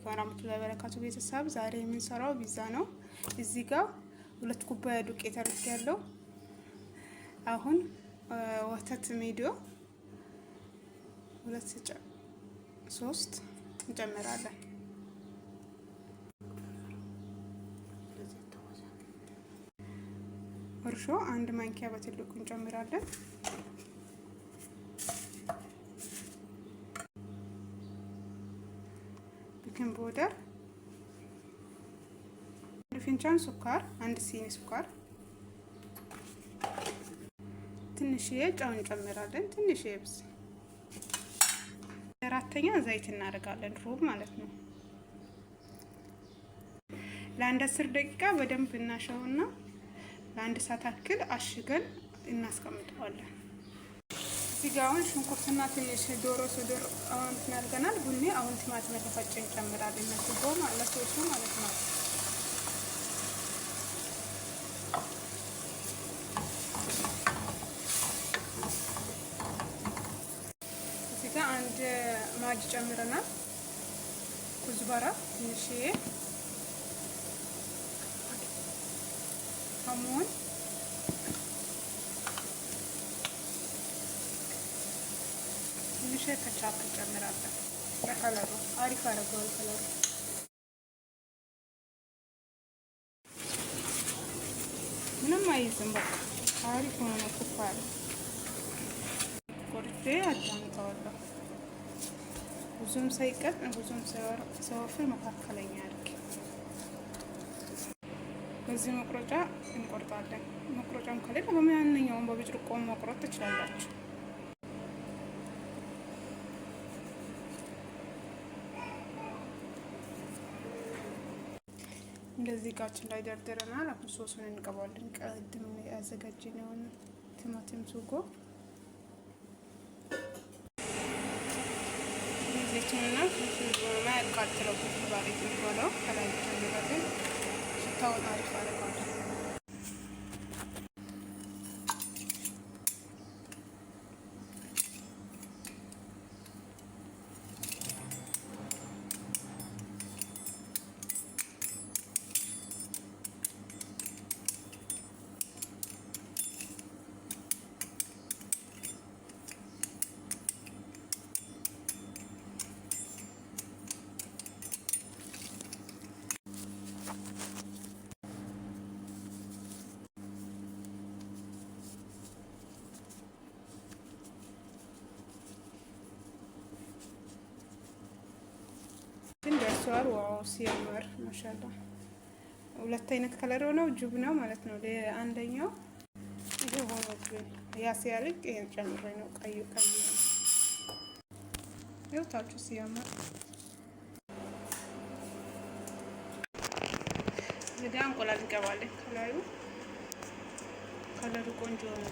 አለይኩም ወራህመቱላሂ ወበረካቱ። ቤተሰብ ዛሬ የምንሰራው ፒዛ ነው። እዚህ ጋር 2 ኩባያ ዱቄት አድርጌያለሁ። አሁን ወተት ሜዶ 3 እንጨምራለን። እርሾ 1 ማንኪያ በትልቁ እንጨምራለን። ቤኪንግ ፓውደር፣ 1 ፊንጃን ስኳር፣ 1 ሲኒ ስኳር፣ ትንሽዬ ጨው እንጨምራለን። ትንሽዬ ብስ 4ኛ ዘይት እናደርጋለን፣ ሩብ ማለት ነው። ለአንድ 10 ደቂቃ በደንብ እናሸውና ለአንድ ሰዓት ያክል አሽገን እናስቀምጠዋለን። እዚህ ጋር አሁን ሽንኩርትና ትንሽ ዶሮ ሶዶር አሁን እናደርገናል። ቡኒ አሁን ቲማቲም ተፈጨ እንጨምራለን። ለሱጎ ማለት ነው። እዚህ ጋር 1 ማጅ ጨምረናል። ኩዝባራ ትንሽዬ፣ ከሙን፣ ትንሽ ከቻፕ እንጨምራለን። ለከለሩ አሪፍ አደርገዋል። ከለሩ ምንም አይዝም። በቃ አሪፍ ሆኖ ነው ኩፋለ ቆርጬ አዳምጠዋለሁ። ብዙም ሳይቀጥ ብዙም ሳይወፍር መካከለኛ አድርጌ በዚህ መቁረጫ እንቆርጣለን። መቁረጫም ከሌለ በማንኛውም በብጭርቆ መቁረጥ ትችላላችሁ። እንደዚህ ጋችን ላይ ደርድረናል። አሁን ሶሱን እንቀባለን። ቀድም ያዘጋጀነውን ቲማቲም ሱጎ ዘይቱንና ፍልፍል ማያቃጥለው ፍልፍል ባሪክ የሚባለው ከላይ ጨምረን ሽታውን አሪፍ አደርጋለሁ። ደርሷል። ዋው ሲያምር ማሻአላ። 2 አይነት ከለር ነው፣ ጁብ ነው ማለት ነው። ለአንደኛው ይሄ ሆኖ ያ ሲያልቅ ይሄን ጨምሬ ነው ቀዩ ነው። ይኸው ታቹ ሲያምር። እዚህ ጋር እንቁላል እንቀባለን። ከለሩ ቆንጆ ነው።